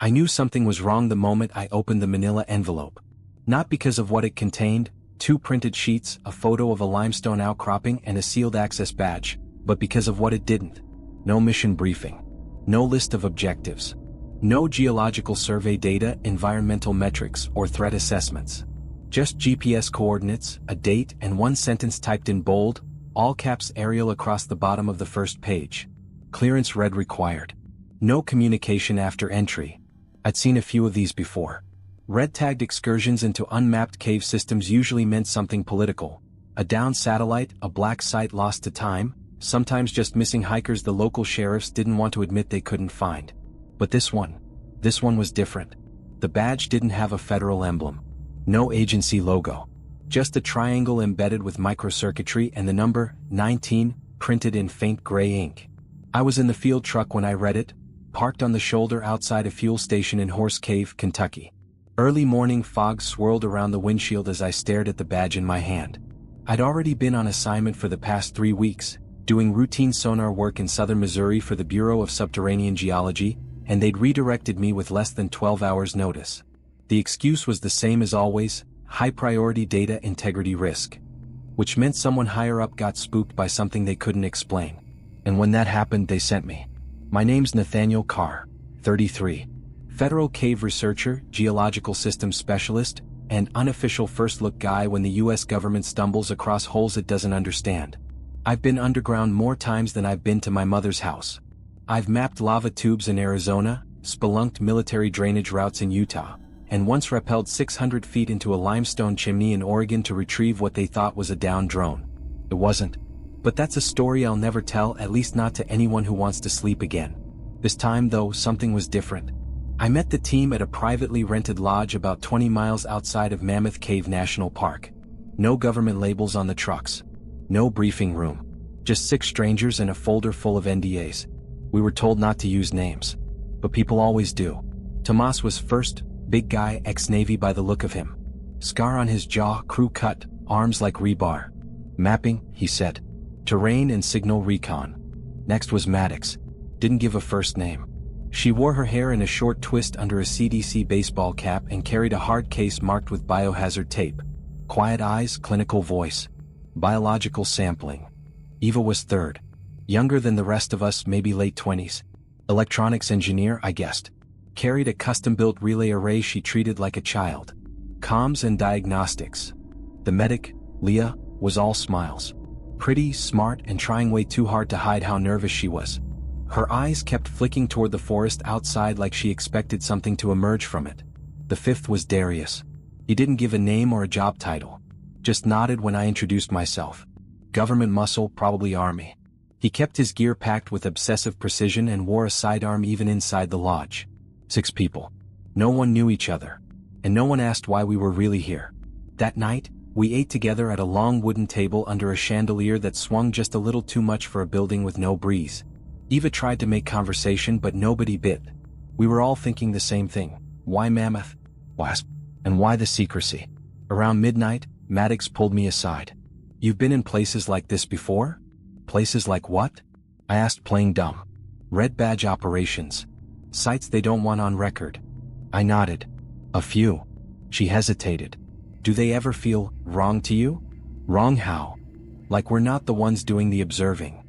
I knew something was wrong the moment I opened the manila envelope. Not because of what it contained, 2 printed sheets, a photo of a limestone outcropping and a sealed access badge, but because of what it didn't. No mission briefing. No list of objectives. No geological survey data, environmental metrics, or threat assessments. Just GPS coordinates, a date, and one sentence typed in bold, all caps Arial across the bottom of the first page. Clearance read required. No communication after entry. I'd seen a few of these before. Red-tagged excursions into unmapped cave systems usually meant something political. A downed satellite, a black site lost to time, sometimes just missing hikers the local sheriffs didn't want to admit they couldn't find. But this one was different. The badge didn't have a federal emblem. No agency logo. Just a triangle embedded with microcircuitry and the number 19 printed in faint gray ink. I was in the field truck when I read it, parked on the shoulder outside a fuel station in Horse Cave, Kentucky. Early morning fog swirled around the windshield as I stared at the badge in my hand. I'd already been on assignment for the past 3 weeks, doing routine sonar work in southern Missouri for the Bureau of Subterranean Geology, and they'd redirected me with less than 12 hours notice. The excuse was the same as always, high-priority data integrity risk. Which meant someone higher up got spooked by something they couldn't explain. And when that happened, they sent me. My name's Nathaniel Grant, 33. Federal cave researcher, geological systems specialist, and unofficial first-look guy when the US government stumbles across holes it doesn't understand. I've been underground more times than I've been to my mother's house. I've mapped lava tubes in Arizona, spelunked military drainage routes in Utah, and once rappelled 600 feet into a limestone chimney in Oregon to retrieve what they thought was a downed drone. It wasn't. But that's a story I'll never tell, at least not to anyone who wants to sleep again. This time, though, something was different. I met the team at a privately rented lodge about 20 miles outside of Mammoth Cave National Park. No government labels on the trucks. No briefing room. Just 6 strangers and a folder full of NDAs. We were told not to use names. But people always do. Tomas was first, big guy, ex-Navy by the look of him. Scar on his jaw, crew cut, arms like rebar. Mapping, he said. Terrain and signal recon. Next was Maddox. Didn't give a first name. She wore her hair in a short twist under a CDC baseball cap and carried a hard case marked with biohazard tape. Quiet eyes, clinical voice. Biological sampling. Eva was third. Younger than the rest of us, maybe late 20s. Electronics engineer, I guessed. Carried a custom-built relay array she treated like a child. Comms and diagnostics. The medic, Leah, was all smiles. Pretty, smart, and trying way too hard to hide how nervous she was. Her eyes kept flicking toward the forest outside like she expected something to emerge from it. The 5th was Darius. He didn't give a name or a job title. Just nodded when I introduced myself. Government muscle, probably Army. He kept his gear packed with obsessive precision and wore a sidearm even inside the lodge. 6 people. No one knew each other. And no one asked why we were really here. That night, we ate together at a long wooden table under a chandelier that swung just a little too much for a building with no breeze. Eva tried to make conversation, but nobody bit. We were all thinking the same thing. Why Mammoth? Wasp. And why the secrecy? Around midnight, Maddox pulled me aside. You've been in places like this before? Places like what? I asked, playing dumb. Red badge operations. Sites they don't want on record. I nodded. A few. She hesitated. Do they ever feel wrong to you? Wrong how? Like we're not the ones doing the observing.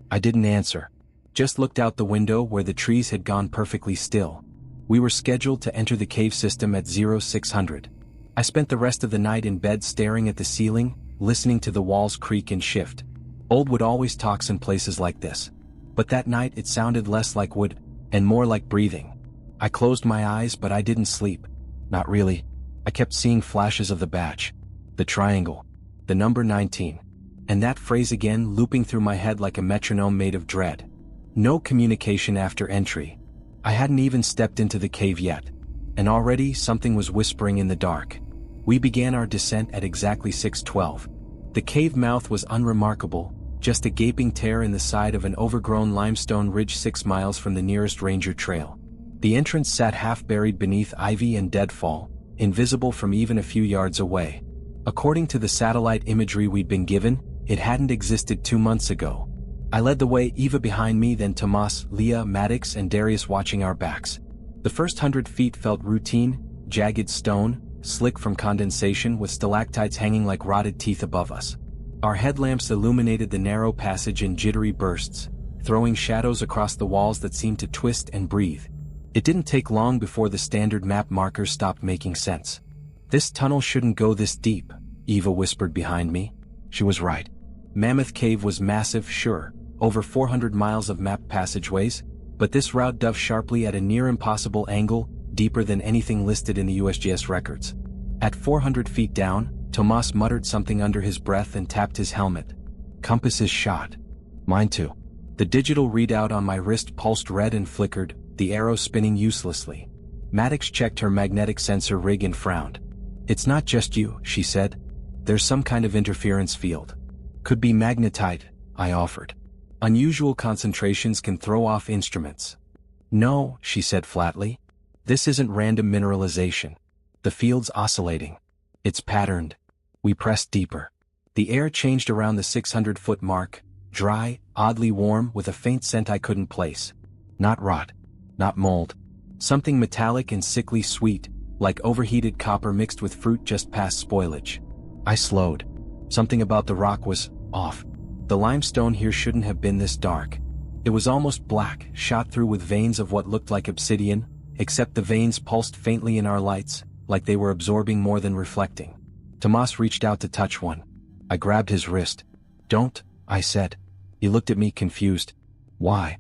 I didn't answer. Just looked out the window where the trees had gone perfectly still. We were scheduled to enter the cave system at 0600. I spent the rest of the night in bed staring at the ceiling, listening to the walls creak and shift. Old wood always talks in places like this. But that night it sounded less like wood, and more like breathing. I closed my eyes, but I didn't sleep. Not really. I kept seeing flashes of the badge. The triangle. The number 19. And that phrase again looping through my head like a metronome made of dread. No communication after entry. I hadn't even stepped into the cave yet. And already something was whispering in the dark. We began our descent at exactly 6:12. The cave mouth was unremarkable, just a gaping tear in the side of an overgrown limestone ridge 6 miles from the nearest ranger trail. The entrance sat half buried beneath ivy and deadfall, invisible from even a few yards away. According to the satellite imagery we'd been given, it hadn't existed 2 months ago. I led the way, Eva behind me, then Tomas, Leah, Maddox, and Darius watching our backs. The first 100 feet felt routine, jagged stone, slick from condensation with stalactites hanging like rotted teeth above us. Our headlamps illuminated the narrow passage in jittery bursts, throwing shadows across the walls that seemed to twist and breathe. It didn't take long before the standard map markers stopped making sense. "This tunnel shouldn't go this deep," Eva whispered behind me. She was right. Mammoth Cave was massive, sure, over 400 miles of mapped passageways, but this route dove sharply at a near impossible angle, deeper than anything listed in the USGS records. At 400 feet down, Tomas muttered something under his breath and tapped his helmet. "Compass is shot." Mine too. The digital readout on my wrist pulsed red and flickered, the arrow spinning uselessly. Maddox checked her magnetic sensor rig and frowned. "It's not just you," she said. "There's some kind of interference field." "Could be magnetite," I offered. "Unusual concentrations can throw off instruments." "No," she said flatly. "This isn't random mineralization. The field's oscillating. It's patterned." We pressed deeper. The air changed around the 600-foot mark, dry, oddly warm with a faint scent I couldn't place. Not rot. Not mold. Something metallic and sickly sweet, like overheated copper mixed with fruit just past spoilage. I slowed. Something about the rock was off. The limestone here shouldn't have been this dark. It was almost black, shot through with veins of what looked like obsidian, except the veins pulsed faintly in our lights, like they were absorbing more than reflecting. Tomas reached out to touch one. I grabbed his wrist. "Don't," I said. He looked at me confused. "Why?"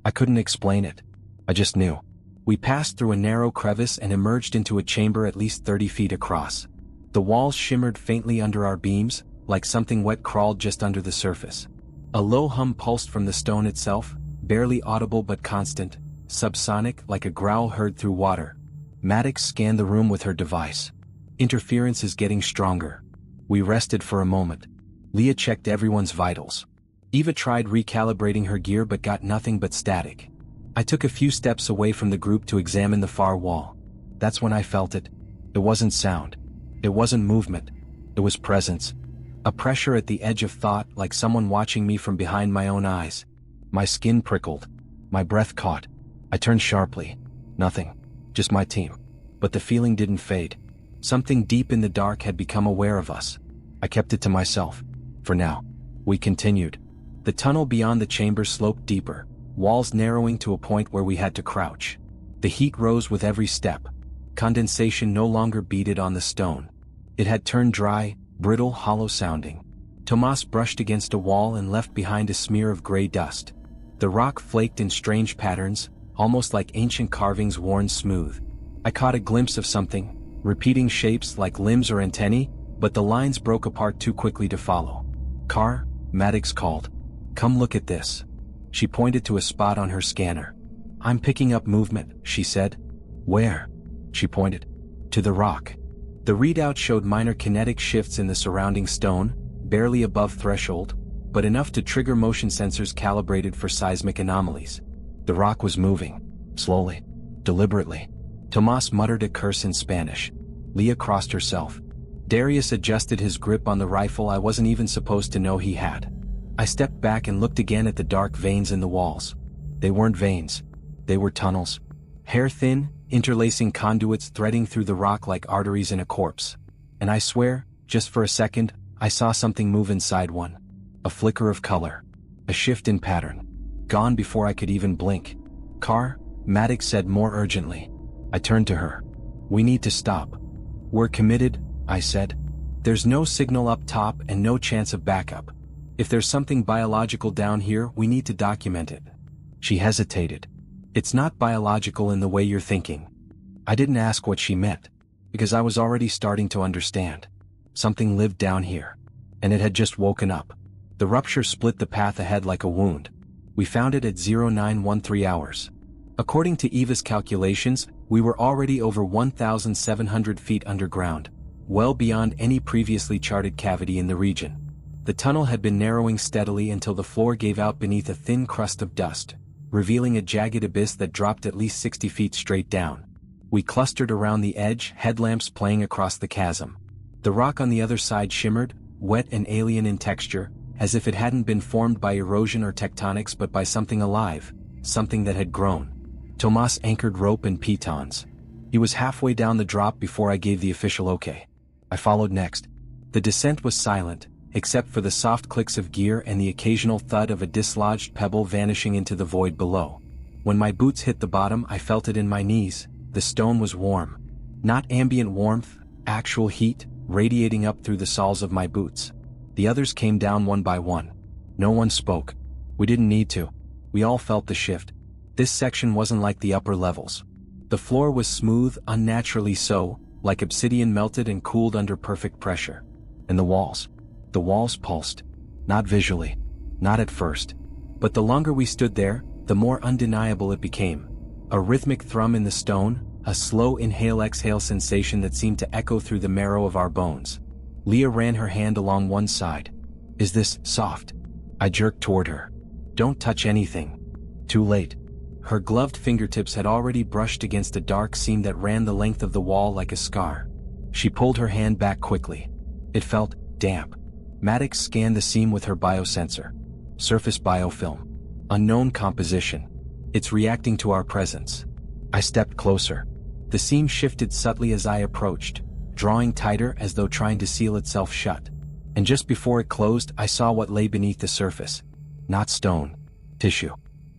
I couldn't explain it. I just knew. We passed through a narrow crevice and emerged into a chamber at least 30 feet across. The walls shimmered faintly under our beams, like something wet crawled just under the surface. A low hum pulsed from the stone itself, barely audible but constant, subsonic like a growl heard through water. Maddox scanned the room with her device. "Interference is getting stronger." We rested for a moment. Leah checked everyone's vitals. Eva tried recalibrating her gear but got nothing but static. I took a few steps away from the group to examine the far wall. That's when I felt it. It wasn't sound. It wasn't movement. It was presence. A pressure at the edge of thought, like someone watching me from behind my own eyes. My skin prickled. My breath caught. I turned sharply. Nothing. Just my team. But the feeling didn't fade. Something deep in the dark had become aware of us. I kept it to myself. For now. We continued. The tunnel beyond the chamber sloped deeper, walls narrowing to a point where we had to crouch. The heat rose with every step. Condensation no longer beaded on the stone. It had turned dry, brittle, hollow-sounding. Tomas brushed against a wall and left behind a smear of gray dust. The rock flaked in strange patterns, almost like ancient carvings worn smooth. I caught a glimpse of something, repeating shapes like limbs or antennae, but the lines broke apart too quickly to follow. "Car," Maddox called. "Come look at this." She pointed to a spot on her scanner. "I'm picking up movement," she said. "Where?" She pointed. "To the rock." The readout showed minor kinetic shifts in the surrounding stone, barely above threshold, but enough to trigger motion sensors calibrated for seismic anomalies. The rock was moving. Slowly. Deliberately. Tomas muttered a curse in Spanish. Leah crossed herself. Darius adjusted his grip on the rifle I wasn't even supposed to know he had. I stepped back and looked again at the dark veins in the walls. They weren't veins. They were tunnels. Hair-thin, interlacing conduits threading through the rock like arteries in a corpse. And I swear, just for a second, I saw something move inside one. A flicker of color. A shift in pattern. Gone before I could even blink. "Car," Maddox said more urgently. I turned to her. "We need to stop." "We're committed," I said. "There's no signal up top and no chance of backup. If there's something biological down here, we need to document it." She hesitated. "It's not biological in the way you're thinking." I didn't ask what she meant, because I was already starting to understand. Something lived down here. And it had just woken up. The rupture split the path ahead like a wound. We found it at 0913 hours. According to Eva's calculations, we were already over 1,700 feet underground, well beyond any previously charted cavity in the region. The tunnel had been narrowing steadily until the floor gave out beneath a thin crust of dust, revealing a jagged abyss that dropped at least 60 feet straight down. We clustered around the edge, headlamps playing across the chasm. The rock on the other side shimmered, wet and alien in texture, as if it hadn't been formed by erosion or tectonics but by something alive, something that had grown. Tomas anchored rope and pitons. He was halfway down the drop before I gave the official okay. I followed next. The descent was silent, except for the soft clicks of gear and the occasional thud of a dislodged pebble vanishing into the void below. When my boots hit the bottom, I felt it in my knees. The stone was warm. Not ambient warmth, actual heat, radiating up through the soles of my boots. The others came down one by one. No one spoke. We didn't need to. We all felt the shift. This section wasn't like the upper levels. The floor was smooth, unnaturally so, like obsidian melted and cooled under perfect pressure. And the walls pulsed. Not visually. Not at first. But the longer we stood there, the more undeniable it became. A rhythmic thrum in the stone, a slow inhale-exhale sensation that seemed to echo through the marrow of our bones. Leah ran her hand along one side. "Is this soft?" I jerked toward her. "Don't touch anything." Too late. Her gloved fingertips had already brushed against a dark seam that ran the length of the wall like a scar. She pulled her hand back quickly. It felt damp. Maddox scanned the seam with her biosensor. Surface biofilm. Unknown composition. It's reacting to our presence. I stepped closer. The seam shifted subtly as I approached, drawing tighter as though trying to seal itself shut. And just before it closed, I saw what lay beneath the surface. Not stone. Tissue.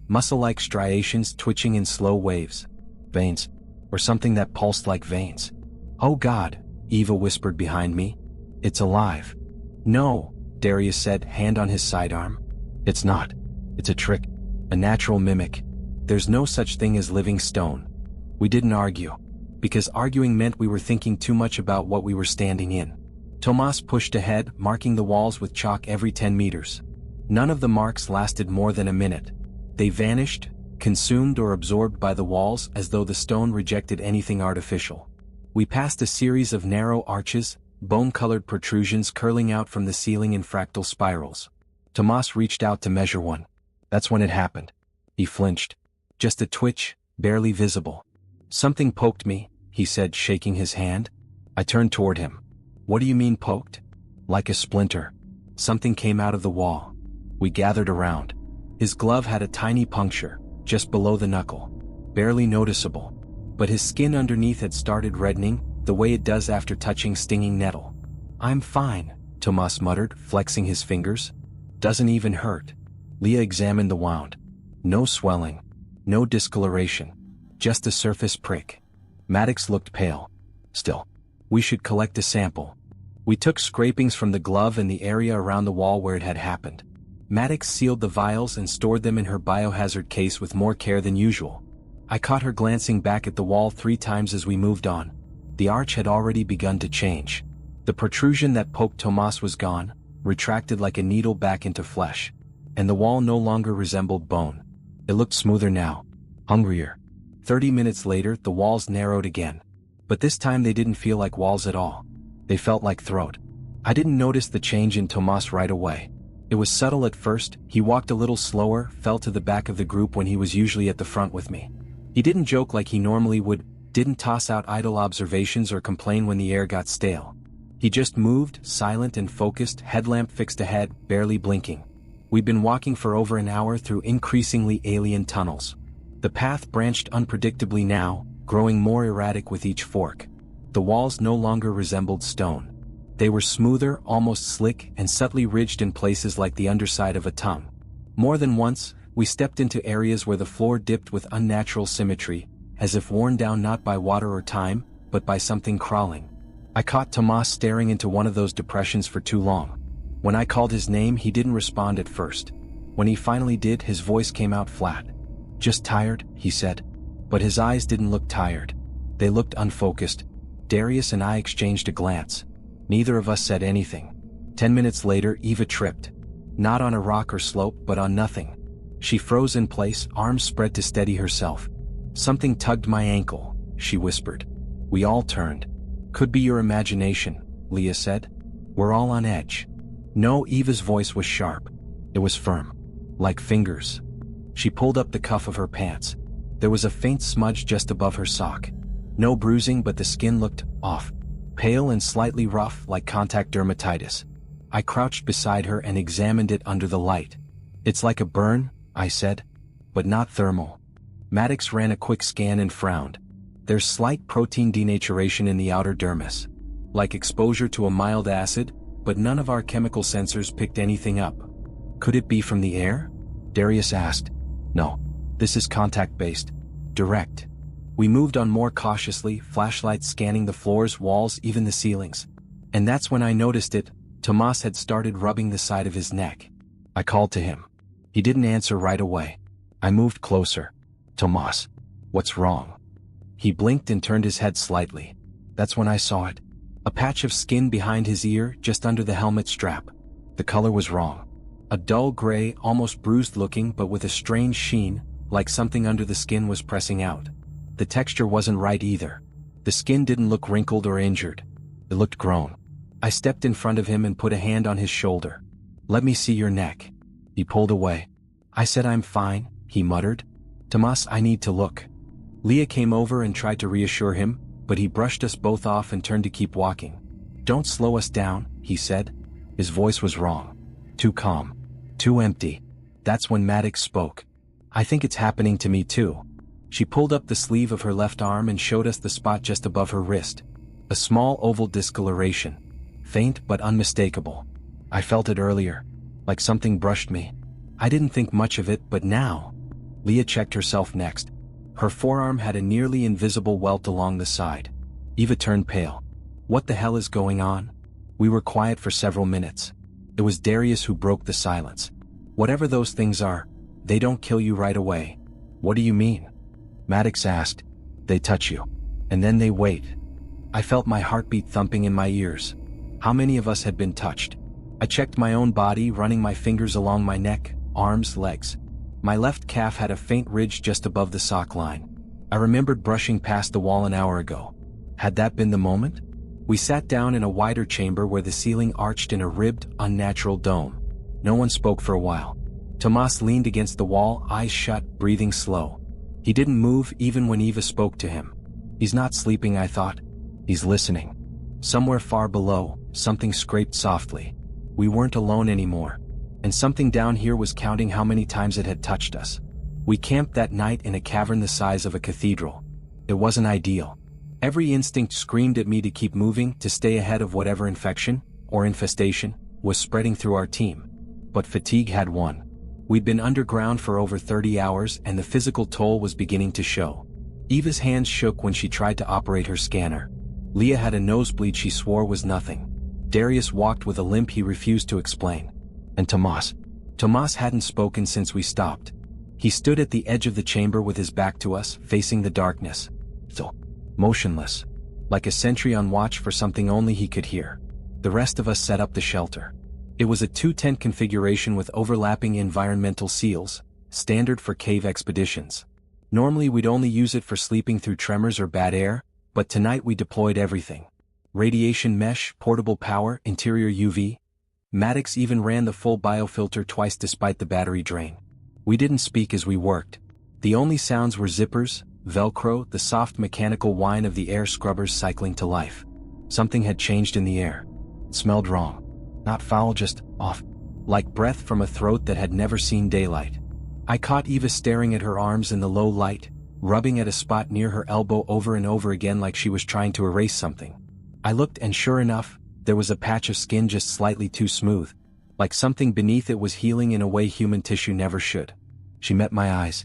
Muscle-like striations twitching in slow waves. Veins. Or something that pulsed like veins. "Oh God," Eva whispered behind me. "It's alive." "No," Darius said, hand on his sidearm. "It's not. It's a trick. A natural mimic. There's no such thing as living stone." We didn't argue. Because arguing meant we were thinking too much about what we were standing in. Tomas pushed ahead, marking the walls with chalk every 10 meters. None of the marks lasted more than a minute. They vanished, consumed or absorbed by the walls as though the stone rejected anything artificial. We passed a series of narrow arches, bone-colored protrusions curling out from the ceiling in fractal spirals. Tomas reached out to measure one. That's when it happened. He flinched. Just a twitch, barely visible. "Something poked me," he said, shaking his hand. I turned toward him. "What do you mean poked?" "Like a splinter. Something came out of the wall." We gathered around. His glove had a tiny puncture, just below the knuckle. Barely noticeable. But his skin underneath had started reddening, the way it does after touching stinging nettle. "I'm fine," Tomas muttered, flexing his fingers. "Doesn't even hurt." Leah examined the wound. No swelling. No discoloration. Just a surface prick. Maddox looked pale. "Still. We should collect a sample." We took scrapings from the glove and the area around the wall where it had happened. Maddox sealed the vials and stored them in her biohazard case with more care than usual. I caught her glancing back at the wall 3 times as we moved on. The arch had already begun to change. The protrusion that poked Tomas was gone, retracted like a needle back into flesh. And the wall no longer resembled bone. It looked smoother now. Hungrier. 30 minutes later, the walls narrowed again. But this time they didn't feel like walls at all. They felt like throat. I didn't notice the change in Tomas right away. It was subtle at first. He walked a little slower, fell to the back of the group when he was usually at the front with me. He didn't joke like he normally would, didn't toss out idle observations or complain when the air got stale. He just moved, silent and focused, headlamp fixed ahead, barely blinking. We'd been walking for over an hour through increasingly alien tunnels. The path branched unpredictably now, growing more erratic with each fork. The walls no longer resembled stone. They were smoother, almost slick, and subtly ridged in places like the underside of a tongue. More than once, we stepped into areas where the floor dipped with unnatural symmetry, as if worn down not by water or time, but by something crawling. I caught Tomas staring into one of those depressions for too long. When I called his name, he didn't respond at first. When he finally did, his voice came out flat. "Just tired," he said. But his eyes didn't look tired. They looked unfocused. Darius and I exchanged a glance. Neither of us said anything. 10 minutes later, Eva tripped. Not on a rock or slope, but on nothing. She froze in place, arms spread to steady herself. "Something tugged my ankle," she whispered. We all turned. "Could be your imagination," Leah said. "We're all on edge." No, Eva's voice was sharp. It was firm. Like fingers. She pulled up the cuff of her pants. There was a faint smudge just above her sock. No bruising, but the skin looked off. Pale and slightly rough, like contact dermatitis. I crouched beside her and examined it under the light. "It's like a burn," I said. "But not thermal." Maddox ran a quick scan and frowned. There's slight protein denaturation in the outer dermis. Like exposure to a mild acid, but none of our chemical sensors picked anything up. Could it be from the air? Darius asked. No. This is contact-based. Direct. We moved on more cautiously, flashlights scanning the floors, walls, even the ceilings. And that's when I noticed it. Tomas had started rubbing the side of his neck. I called to him. He didn't answer right away. I moved closer. Tomas. What's wrong? He blinked and turned his head slightly. That's when I saw it. A patch of skin behind his ear, just under the helmet strap. The color was wrong. A dull gray, almost bruised looking, but with a strange sheen, like something under the skin was pressing out. The texture wasn't right either. The skin didn't look wrinkled or injured. It looked grown. I stepped in front of him and put a hand on his shoulder. Let me see your neck. He pulled away. I said I'm fine, he muttered. Tomas, I need to look. Leah came over and tried to reassure him, but he brushed us both off and turned to keep walking. Don't slow us down, he said. His voice was wrong. Too calm. Too empty. That's when Maddox spoke. I think it's happening to me too. She pulled up the sleeve of her left arm and showed us the spot just above her wrist. A small oval discoloration. Faint but unmistakable. I felt it earlier. Like something brushed me. I didn't think much of it, but now. Leah checked herself next. Her forearm had a nearly invisible welt along the side. Eva turned pale. What the hell is going on? We were quiet for several minutes. It was Darius who broke the silence. Whatever those things are, they don't kill you right away. What do you mean? Maddox asked. They touch you. And then they wait. I felt my heartbeat thumping in my ears. How many of us had been touched? I checked my own body, running my fingers along my neck, arms, legs. My left calf had a faint ridge just above the sock line. I remembered brushing past the wall an hour ago. Had that been the moment? We sat down in a wider chamber where the ceiling arched in a ribbed, unnatural dome. No one spoke for a while. Tomas leaned against the wall, eyes shut, breathing slow. He didn't move even when Eva spoke to him. He's not sleeping, I thought. He's listening. Somewhere far below, something scraped softly. We weren't alone anymore. And something down here was counting how many times it had touched us. We camped that night in a cavern the size of a cathedral. It wasn't ideal. Every instinct screamed at me to keep moving, to stay ahead of whatever infection, or infestation, was spreading through our team. But fatigue had won. We'd been underground for over 30 hours and the physical toll was beginning to show. Eva's hands shook when she tried to operate her scanner. Leah had a nosebleed she swore was nothing. Darius walked with a limp he refused to explain. And Tomas hadn't spoken since we stopped. He stood at the edge of the chamber with his back to us, facing the darkness. So, motionless. Like a sentry on watch for something only he could hear. The rest of us set up the shelter. It was a 2-tent configuration with overlapping environmental seals, standard for cave expeditions. Normally we'd only use it for sleeping through tremors or bad air, but tonight we deployed everything. Radiation mesh, portable power, interior UV. Maddox even ran the full biofilter twice despite the battery drain. We didn't speak as we worked. The only sounds were zippers, Velcro, the soft mechanical whine of the air scrubbers cycling to life. Something had changed in the air. It smelled wrong. Not foul, just off. Like breath from a throat that had never seen daylight. I caught Eva staring at her arms in the low light, rubbing at a spot near her elbow over and over again like she was trying to erase something. I looked and sure enough, there was a patch of skin just slightly too smooth. Like something beneath it was healing in a way human tissue never should. She met my eyes.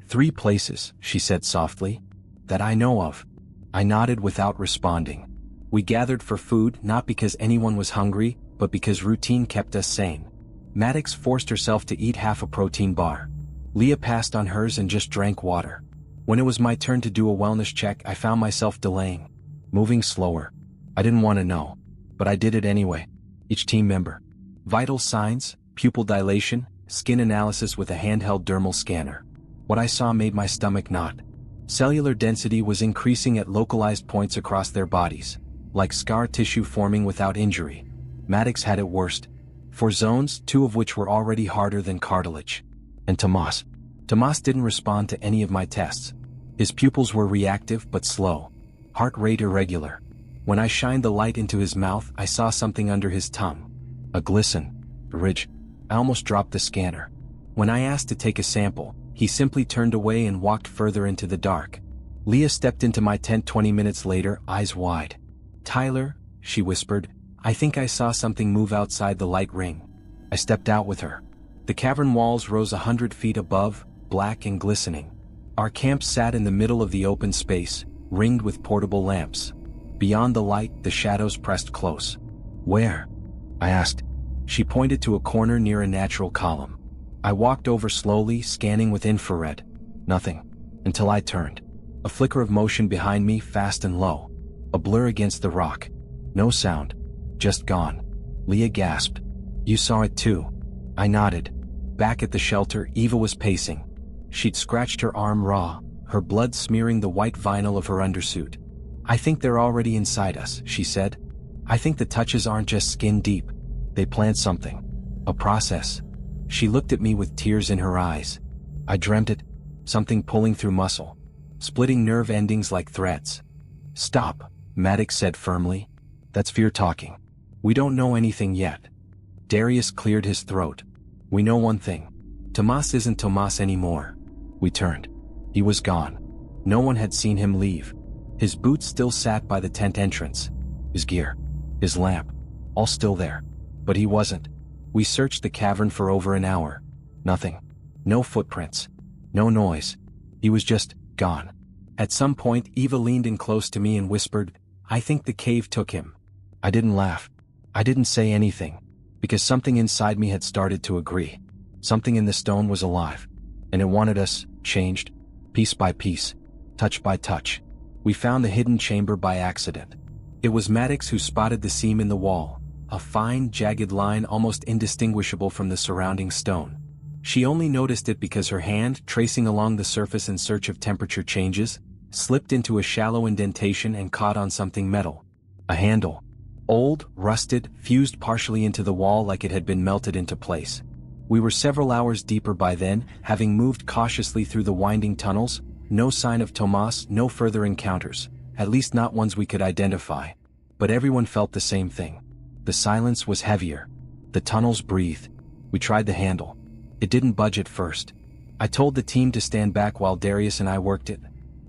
3 places, she said softly. That I know of. I nodded without responding. We gathered for food not because anyone was hungry, but because routine kept us sane. Maddox forced herself to eat half a protein bar. Leah passed on hers and just drank water. When it was my turn to do a wellness check, I found myself delaying. Moving slower. I didn't want to know. But I did it anyway. Each team member. Vital signs, pupil dilation, skin analysis with a handheld dermal scanner. What I saw made my stomach knot. Cellular density was increasing at localized points across their bodies. Like scar tissue forming without injury. Maddox had it worst. 4 zones, 2 of which were already harder than cartilage. And Tomas didn't respond to any of my tests. His pupils were reactive but slow. Heart rate irregular. When I shined the light into his mouth, I saw something under his tongue. A glisten. A ridge. I almost dropped the scanner. When I asked to take a sample, He simply turned away and walked further into the dark. Leah stepped into my tent 20 minutes later, eyes wide. "Tyler," she whispered, "I think I saw something move outside the light ring." I stepped out with her. The cavern walls rose 100 feet above, black and glistening. Our camp sat in the middle of the open space, ringed with portable lamps. Beyond the light, the shadows pressed close. "Where?" I asked. She pointed to a corner near a natural column. I walked over slowly, scanning with infrared. Nothing. Until I turned. A flicker of motion behind me, fast and low. A blur against the rock. No sound. Just gone. Leah gasped. "You saw it too?" I nodded. Back at the shelter, Eva was pacing. She'd scratched her arm raw, her blood smearing the white vinyl of her undersuit. "I think they're already inside us," she said. "I think the touches aren't just skin deep. They plant something. A process." She looked at me with tears in her eyes. "I dreamt it. Something pulling through muscle. Splitting nerve endings like threads." "Stop," Maddox said firmly. "That's fear talking. We don't know anything yet." Darius cleared his throat. "We know one thing. Tomas isn't Tomas anymore." We turned. He was gone. No one had seen him leave. His boots still sat by the tent entrance. His gear. His lamp. All still there. But he wasn't. We searched the cavern for over an hour. Nothing. No footprints. No noise. He was just gone. At some point, Eva leaned in close to me and whispered, "I think the cave took him." I didn't laugh. I didn't say anything. Because something inside me had started to agree. Something in the stone was alive. And it wanted us, changed. Piece by piece. Touch by touch. We found the hidden chamber by accident. It was Maddox who spotted the seam in the wall. A fine, jagged line almost indistinguishable from the surrounding stone. She only noticed it because her hand, tracing along the surface in search of temperature changes, slipped into a shallow indentation and caught on something metal. A handle. Old, rusted, fused partially into the wall like it had been melted into place. We were several hours deeper by then, having moved cautiously through the winding tunnels. No sign of Tomas, no further encounters, at least not ones we could identify. But everyone felt the same thing. The silence was heavier. The tunnels breathed. We tried the handle. It didn't budge at first. I told the team to stand back while Darius and I worked it.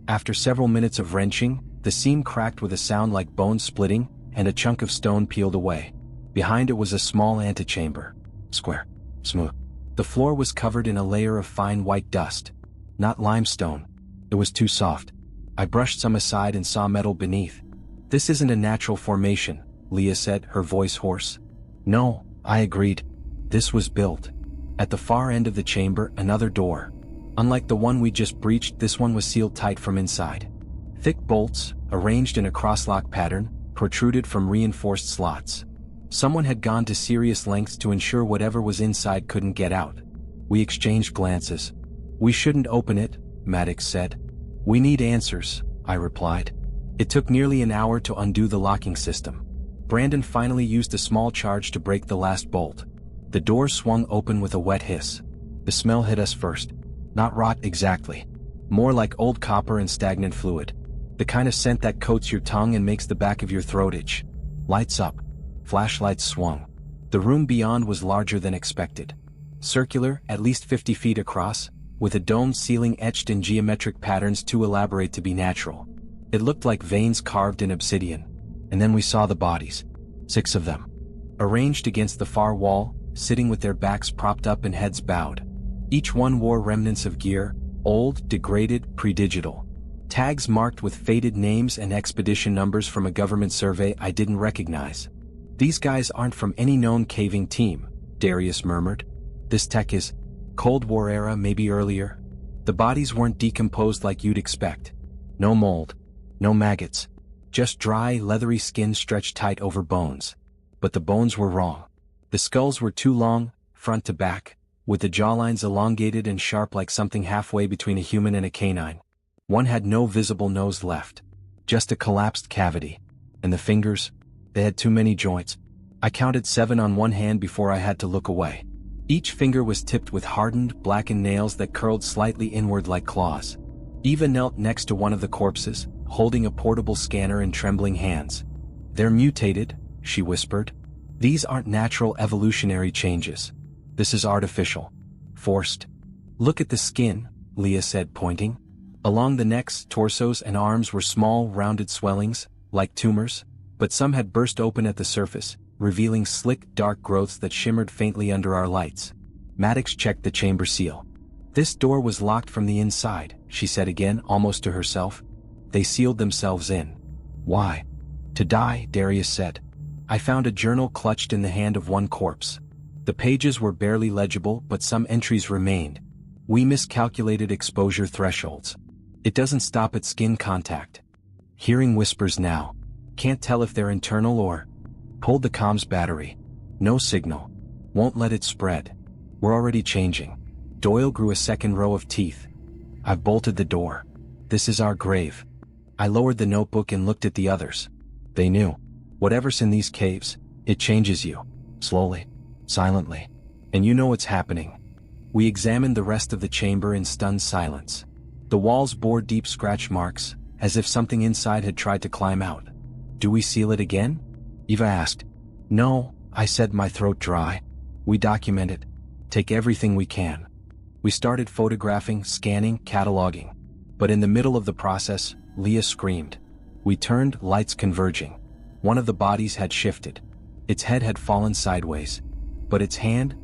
After several minutes of wrenching, the seam cracked with a sound like bones splitting, and a chunk of stone peeled away. Behind it was a small antechamber. Square. Smooth. The floor was covered in a layer of fine white dust. Not limestone. It was too soft. I brushed some aside and saw metal beneath. "This isn't a natural formation," Leah said, her voice hoarse. "No," I agreed. "This was built." At the far end of the chamber, another door. Unlike the one we just breached, this one was sealed tight from inside. Thick bolts, arranged in a crosslock pattern, protruded from reinforced slots. Someone had gone to serious lengths to ensure whatever was inside couldn't get out. We exchanged glances. "We shouldn't open it," Maddox said. "We need answers," I replied. It took nearly an hour to undo the locking system. Brandon finally used a small charge to break the last bolt. The door swung open with a wet hiss. The smell hit us first. Not rot exactly. More like old copper and stagnant fluid. The kind of scent that coats your tongue and makes the back of your throat itch. Lights up. Flashlights swung. The room beyond was larger than expected. Circular, at least 50 feet across, with a domed ceiling etched in geometric patterns too elaborate to be natural. It looked like veins carved in obsidian. And then we saw the bodies. 6 of them. Arranged against the far wall, sitting with their backs propped up and heads bowed. Each one wore remnants of gear, old, degraded, pre-digital. Tags marked with faded names and expedition numbers from a government survey I didn't recognize. "These guys aren't from any known caving team," Darius murmured. "This tech is Cold War era, maybe earlier." The bodies weren't decomposed like you'd expect. No mold. No maggots. Just dry, leathery skin stretched tight over bones. But the bones were wrong. The skulls were too long, front to back, with the jawlines elongated and sharp like something halfway between a human and a canine. One had no visible nose left. Just a collapsed cavity. And the fingers? They had too many joints. I counted 7 on one hand before I had to look away. Each finger was tipped with hardened, blackened nails that curled slightly inward like claws. Eva knelt next to one of the corpses, holding a portable scanner in trembling hands. "They're mutated," she whispered. "These aren't natural evolutionary changes. This is artificial. Forced. Look at the skin," Leah said, pointing. Along the necks, torsos, and arms were small, rounded swellings, like tumors, but some had burst open at the surface, revealing slick, dark growths that shimmered faintly under our lights. Maddox checked the chamber seal. This door was locked from the inside, she said again, almost to herself. They sealed themselves in. Why? To die, Darius said. I found a journal clutched in the hand of one corpse. The pages were barely legible, but some entries remained. We miscalculated exposure thresholds. It doesn't stop at skin contact. Hearing whispers now. Can't tell if they're internal or... Pulled the comms battery. No signal. Won't let it spread. We're already changing. Doyle grew a second row of teeth. I've bolted the door. This is our grave. I lowered the notebook and looked at the others. They knew. Whatever's in these caves, it changes you. Slowly. Silently. And you know what's happening. We examined the rest of the chamber in stunned silence. The walls bore deep scratch marks, as if something inside had tried to climb out. Do we seal it again? Eva asked. No, I said, my throat dry. We document it. Take everything we can. We started photographing, scanning, cataloging. But in the middle of the process, Leah screamed. We turned, lights converging. One of the bodies had shifted. Its head had fallen sideways. But its hand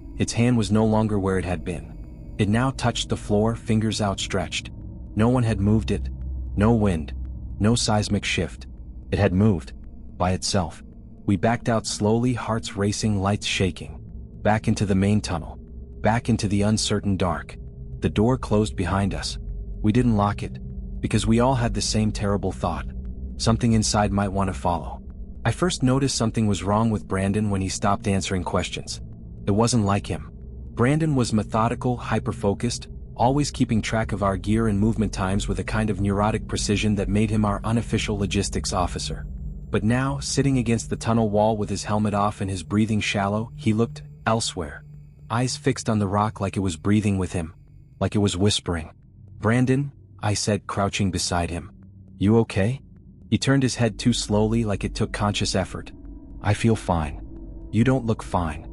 was no longer where it had been. It now touched the floor, fingers outstretched. No one had moved it. No wind. No seismic shift. It had moved. By itself. We backed out slowly, hearts racing, lights shaking. Back into the main tunnel. Back into the uncertain dark. The door closed behind us. We didn't lock it. Because we all had the same terrible thought. Something inside might want to follow. I first noticed something was wrong with Brandon when he stopped answering questions. It wasn't like him. Brandon was methodical, hyper-focused, always keeping track of our gear and movement times with a kind of neurotic precision that made him our unofficial logistics officer. But now, sitting against the tunnel wall with his helmet off and his breathing shallow, he looked elsewhere. Eyes fixed on the rock like it was breathing with him. Like it was whispering. Brandon, I said, crouching beside him. You okay? He turned his head too slowly, like it took conscious effort. I feel fine. You don't look fine.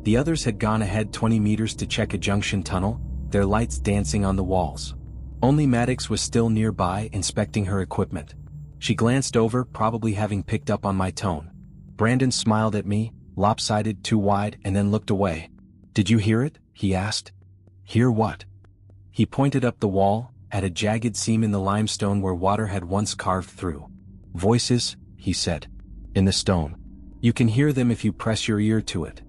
The others had gone ahead 20 meters to check a junction tunnel, their lights dancing on the walls. Only Maddox was still nearby, inspecting her equipment. She glanced over, probably having picked up on my tone. Brandon smiled at me, lopsided, too wide, and then looked away. Did you hear it? He asked. Hear what? He pointed up the wall, at a jagged seam in the limestone where water had once carved through. Voices, he said. In the stone. You can hear them if you press your ear to it.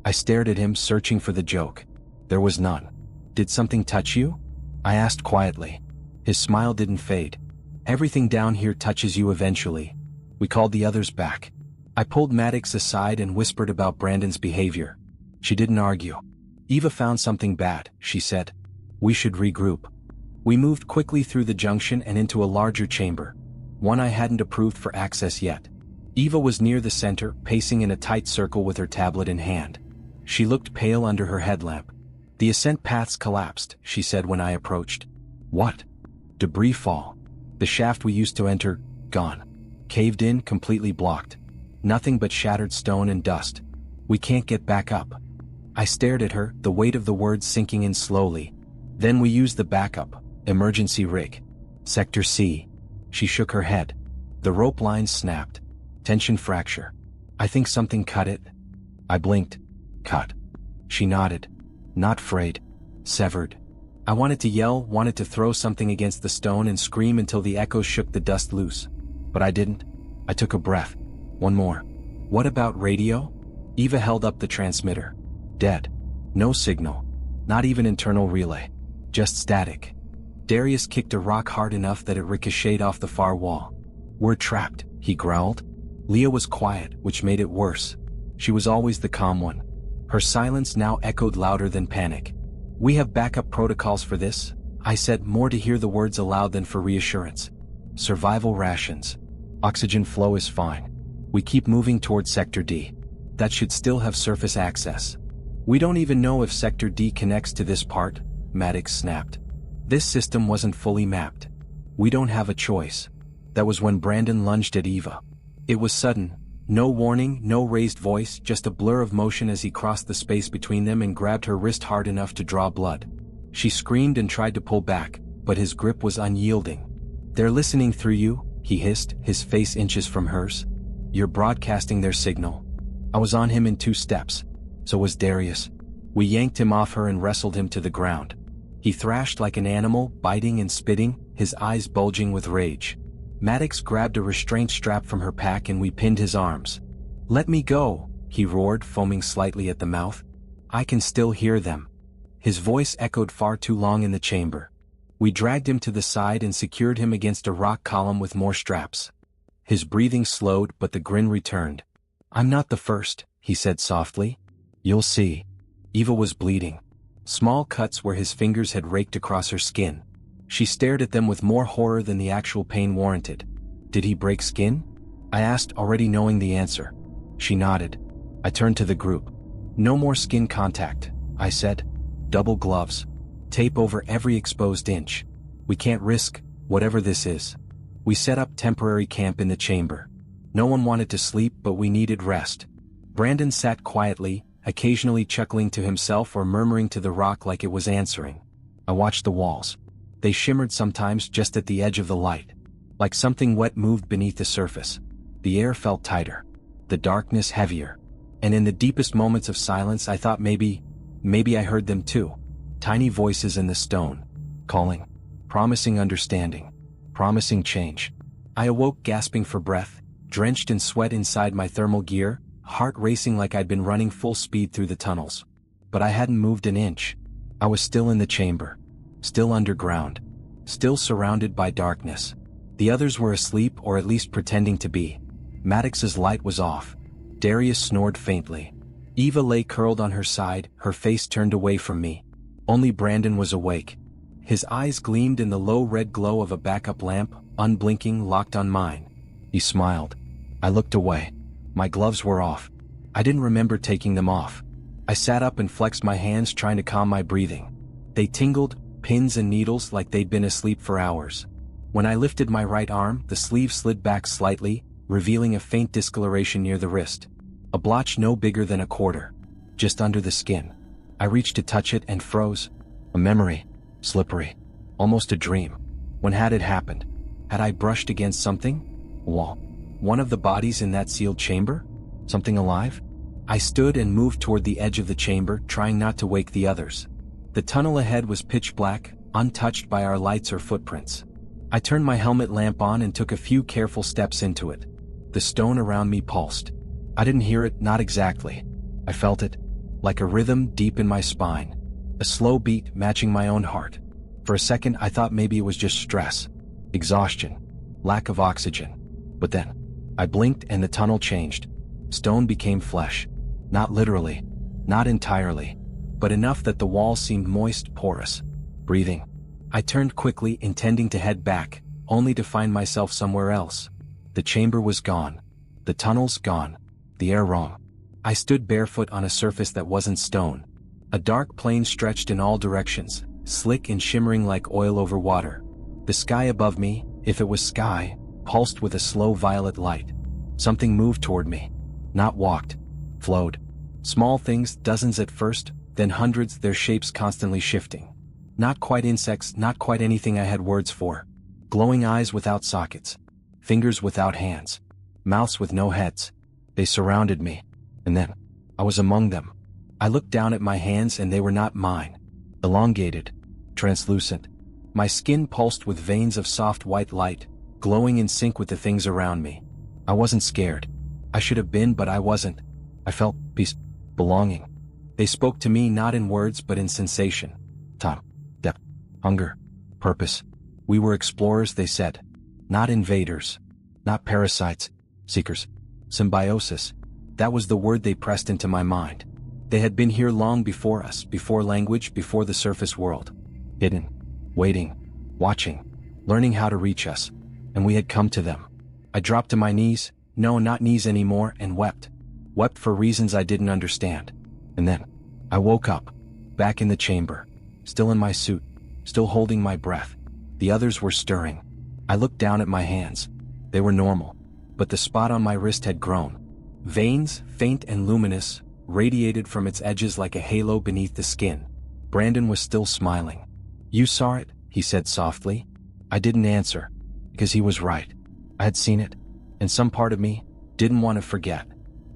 I stared at him, searching for the joke. There was none. Did something touch you? I asked quietly. His smile didn't fade. Everything down here touches you eventually. We called the others back. I pulled Maddox aside and whispered about Brandon's behavior. She didn't argue. Eva found something bad, she said. We should regroup. We moved quickly through the junction and into a larger chamber. One I hadn't approved for access yet. Eva was near the center, pacing in a tight circle with her tablet in hand. She looked pale under her headlamp. The ascent paths collapsed, she said when I approached. What? Debris fall. The shaft we used to enter, gone. Caved in, completely blocked. Nothing but shattered stone and dust. We can't get back up. I stared at her, the weight of the words sinking in slowly. Then we used the backup, emergency rig. Sector C. She shook her head. The rope lines snapped. Tension fracture. I think something cut it. I blinked. Cut. She nodded. Not frayed. Severed. I wanted to yell, wanted to throw something against the stone and scream until the echoes shook the dust loose. But I didn't. I took a breath. One more. What about radio? Eva held up the transmitter. Dead. No signal. Not even internal relay. Just static. Darius kicked a rock hard enough that it ricocheted off the far wall. We're trapped, he growled. Leah was quiet, which made it worse. She was always the calm one. Her silence now echoed louder than panic. We have backup protocols for this, I said, more to hear the words aloud than for reassurance. Survival rations. Oxygen flow is fine. We keep moving towards Sector D. That should still have surface access. We don't even know if Sector D connects to this part, Maddox snapped. This system wasn't fully mapped. We don't have a choice. That was when Brandon lunged at Eva. It was sudden. No warning, no raised voice, just a blur of motion as he crossed the space between them and grabbed her wrist hard enough to draw blood. She screamed and tried to pull back, but his grip was unyielding. "They're listening through you," he hissed, his face inches from hers. "You're broadcasting their signal." I was on him in 2 steps. So was Darius. We yanked him off her and wrestled him to the ground. He thrashed like an animal, biting and spitting, his eyes bulging with rage. Maddox grabbed a restraint strap from her pack and we pinned his arms. "Let me go," he roared, foaming slightly at the mouth. "I can still hear them." His voice echoed far too long in the chamber. We dragged him to the side and secured him against a rock column with more straps. His breathing slowed, but the grin returned. "I'm not the first," he said softly. "You'll see." Eva was bleeding. Small cuts where his fingers had raked across her skin. She stared at them with more horror than the actual pain warranted. "Did he break skin?" I asked, already knowing the answer. She nodded. I turned to the group. "No more skin contact," I said. "Double gloves. Tape over every exposed inch. We can't risk whatever this is." We set up temporary camp in the chamber. No one wanted to sleep, but we needed rest. Brandon sat quietly, occasionally chuckling to himself or murmuring to the rock like it was answering. I watched the walls. They shimmered sometimes just at the edge of the light. Like something wet moved beneath the surface. The air felt tighter. The darkness heavier. And in the deepest moments of silence I thought maybe I heard them too. Tiny voices in the stone. Calling. Promising understanding. Promising change. I awoke gasping for breath, drenched in sweat inside my thermal gear, heart racing like I'd been running full speed through the tunnels. But I hadn't moved an inch. I was still in the chamber. Still underground. Still surrounded by darkness. The others were asleep, or at least pretending to be. Maddox's light was off. Darius snored faintly. Eva lay curled on her side, her face turned away from me. Only Brandon was awake. His eyes gleamed in the low red glow of a backup lamp, unblinking, locked on mine. He smiled. I looked away. My gloves were off. I didn't remember taking them off. I sat up and flexed my hands, trying to calm my breathing. They tingled, pins and needles, like they'd been asleep for hours. When I lifted my right arm, the sleeve slid back slightly, revealing a faint discoloration near the wrist. A blotch no bigger than a quarter. Just under the skin. I reached to touch it and froze. A memory. Slippery. Almost a dream. When had it happened? Had I brushed against something? A wall. One of the bodies in that sealed chamber? Something alive? I stood and moved toward the edge of the chamber, trying not to wake the others. The tunnel ahead was pitch black, untouched by our lights or footprints. I turned my helmet lamp on and took a few careful steps into it. The stone around me pulsed. I didn't hear it, not exactly. I felt it, like a rhythm deep in my spine. A slow beat matching my own heart. For a second I thought maybe it was just stress, exhaustion, lack of oxygen. But then, I blinked and the tunnel changed. Stone became flesh. Not literally, not entirely, but enough that the walls seemed moist, porous. Breathing. I turned quickly, intending to head back, only to find myself somewhere else. The chamber was gone. The tunnels gone. The air wrong. I stood barefoot on a surface that wasn't stone. A dark plain stretched in all directions, slick and shimmering like oil over water. The sky above me, if it was sky, pulsed with a slow violet light. Something moved toward me. Not walked. Flowed. Small things, dozens at first, then hundreds, their shapes constantly shifting. Not quite insects, not quite anything I had words for. Glowing eyes without sockets. Fingers without hands. Mouths with no heads. They surrounded me. And then, I was among them. I looked down at my hands and they were not mine. Elongated. Translucent. My skin pulsed with veins of soft white light, glowing in sync with the things around me. I wasn't scared. I should have been, but I wasn't. I felt peace, belonging. They spoke to me not in words but in sensation. Time, depth, hunger, purpose. We were explorers, they said. Not invaders. Not parasites. Seekers. Symbiosis. That was the word they pressed into my mind. They had been here long before us, before language, before the surface world. Hidden. Waiting. Watching. Learning how to reach us. And we had come to them. I dropped to my knees, no, not knees anymore, and wept. Wept for reasons I didn't understand. And then, I woke up. Back in the chamber. Still in my suit. Still holding my breath. The others were stirring. I looked down at my hands. They were normal. But the spot on my wrist had grown. Veins, faint and luminous, radiated from its edges like a halo beneath the skin. Brandon was still smiling. "You saw it?" he said softly. I didn't answer, because he was right. I had seen it, and some part of me didn't want to forget.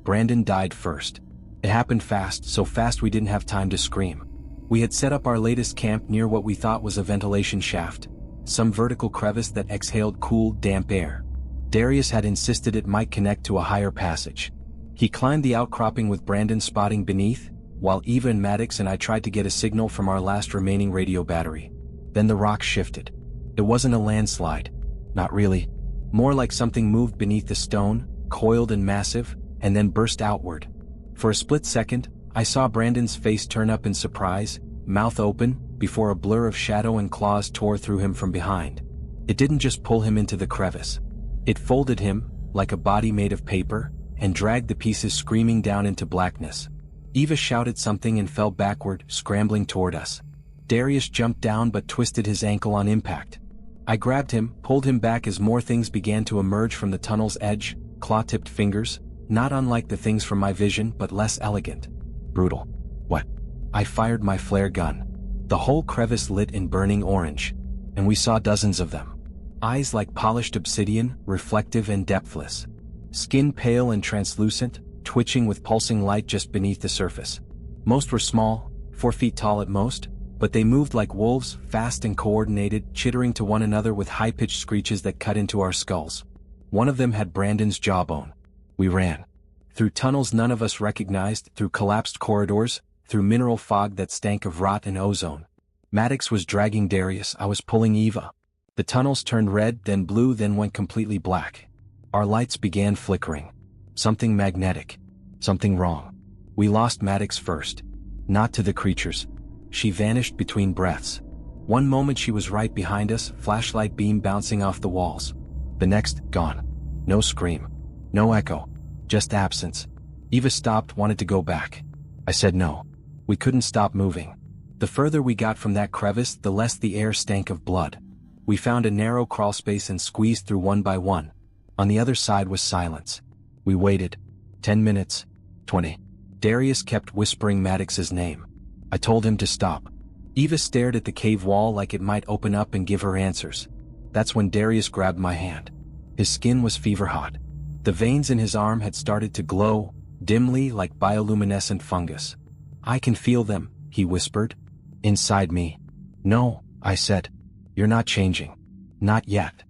Brandon died first. It happened fast, so fast we didn't have time to scream. We had set up our latest camp near what we thought was a ventilation shaft, some vertical crevice that exhaled cool, damp air. Darius had insisted it might connect to a higher passage. He climbed the outcropping with Brandon spotting beneath, while Eva and Maddox and I tried to get a signal from our last remaining radio battery. Then the rock shifted. It wasn't a landslide. Not really. More like something moved beneath the stone, coiled and massive, and then burst outward. For a split second, I saw Brandon's face turn up in surprise, mouth open, before a blur of shadow and claws tore through him from behind. It didn't just pull him into the crevice. It folded him, like a body made of paper, and dragged the pieces screaming down into blackness. Eva shouted something and fell backward, scrambling toward us. Darius jumped down but twisted his ankle on impact. I grabbed him, pulled him back as more things began to emerge from the tunnel's edge, claw-tipped fingers, not unlike the things from my vision but less elegant. Brutal. What? I fired my flare gun. The whole crevice lit in burning orange, and we saw dozens of them. Eyes like polished obsidian, reflective and depthless. Skin pale and translucent, twitching with pulsing light just beneath the surface. Most were small, 4 feet tall at most, but they moved like wolves, fast and coordinated, chittering to one another with high-pitched screeches that cut into our skulls. One of them had Brandon's jawbone. We ran. Through tunnels none of us recognized, through collapsed corridors, through mineral fog that stank of rot and ozone. Maddox was dragging Darius, I was pulling Eva. The tunnels turned red, then blue, then went completely black. Our lights began flickering. Something magnetic. Something wrong. We lost Maddox first. Not to the creatures. She vanished between breaths. One moment she was right behind us, flashlight beam bouncing off the walls. The next, gone. No scream. No echo. Just absence. Eva stopped, wanted to go back. I said no. We couldn't stop moving. The further we got from that crevice, the less the air stank of blood. We found a narrow crawl space and squeezed through one by one. On the other side was silence. We waited. 10 minutes. 20. Darius kept whispering Maddox's name. I told him to stop. Eva stared at the cave wall like it might open up and give her answers. That's when Darius grabbed my hand. His skin was fever hot. The veins in his arm had started to glow, dimly like bioluminescent fungus. I can feel them, he whispered. Inside me. No, I said. You're not changing. Not yet.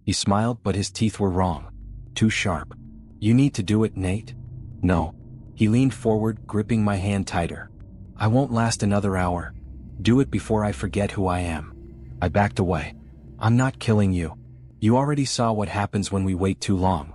He smiled, but his teeth were wrong. Too sharp. You need to do it, Nate. No. He leaned forward, gripping my hand tighter. I won't last another hour. Do it before I forget who I am. I backed away. I'm not killing you. You already saw what happens when we wait too long.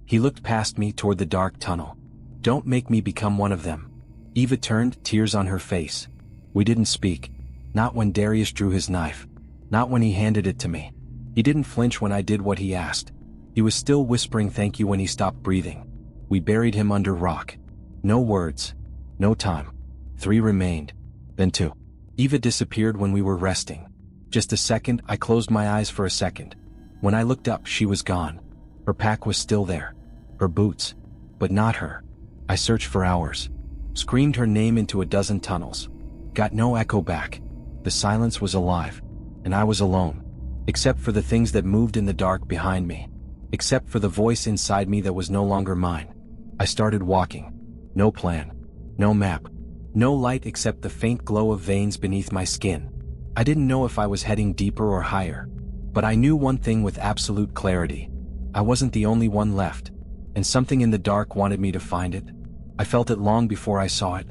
He looked past me toward the dark tunnel. Don't make me become one of them. Eva turned, tears on her face. We didn't speak. Not when Darius drew his knife. Not when he handed it to me. He didn't flinch when I did what he asked. He was still whispering thank you when he stopped breathing. We buried him under rock. No words. No time. 3 remained. Then 2. Eva disappeared when we were resting. Just a second, I closed my eyes for a second. When I looked up, she was gone. Her pack was still there. Her boots. But not her. I searched for hours. Screamed her name into a dozen tunnels. Got no echo back. The silence was alive. And I was alone. Except for the things that moved in the dark behind me. Except for the voice inside me that was no longer mine. I started walking. No plan. No map. No light except the faint glow of veins beneath my skin. I didn't know if I was heading deeper or higher. But I knew one thing with absolute clarity. I wasn't the only one left. And something in the dark wanted me to find it. I felt it long before I saw it.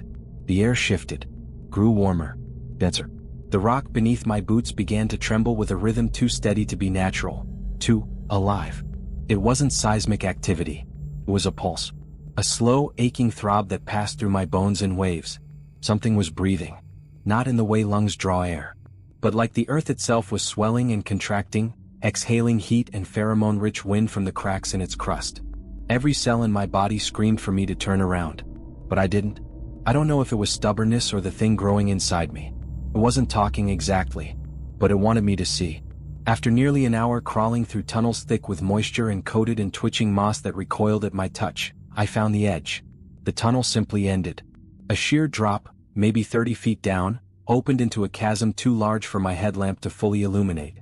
The air shifted. Grew warmer. Denser. The rock beneath my boots began to tremble with a rhythm too steady to be natural. Too alive. It wasn't seismic activity. It was a pulse. A slow, aching throb that passed through my bones in waves. Something was breathing. Not in the way lungs draw air. But like the earth itself was swelling and contracting, exhaling heat and pheromone-rich wind from the cracks in its crust. Every cell in my body screamed for me to turn around. But I didn't. I don't know if it was stubbornness or the thing growing inside me. It wasn't talking exactly, but it wanted me to see. After nearly an hour crawling through tunnels thick with moisture and coated in twitching moss that recoiled at my touch, I found the edge. The tunnel simply ended. A sheer drop, maybe 30 feet down, opened into a chasm too large for my headlamp to fully illuminate.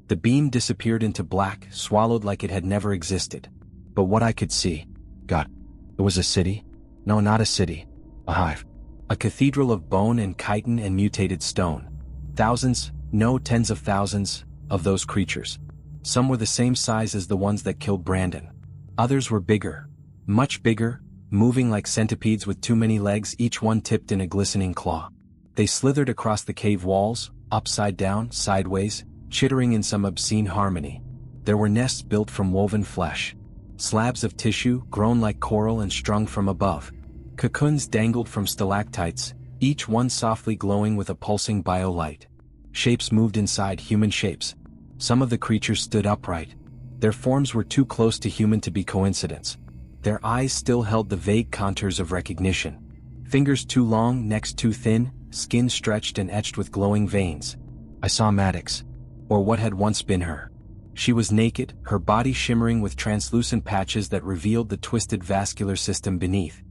The beam disappeared into black, swallowed like it had never existed. But what I could see, God, it was a city? No, not a city. A hive. A cathedral of bone and chitin and mutated stone. Thousands, no tens of thousands, of those creatures. Some were the same size as the ones that killed Brandon. Others were bigger. Much bigger, moving like centipedes with too many legs, each one tipped in a glistening claw. They slithered across the cave walls, upside down, sideways, chittering in some obscene harmony. There were nests built from woven flesh. Slabs of tissue, grown like coral and strung from above. Cocoons dangled from stalactites, each one softly glowing with a pulsing biolight. Shapes moved inside human shapes. Some of the creatures stood upright. Their forms were too close to human to be coincidence. Their eyes still held the vague contours of recognition. Fingers too long, necks too thin, skin stretched and etched with glowing veins. I saw Maddox, or what had once been her. She was naked, her body shimmering with translucent patches that revealed the twisted vascular system beneath.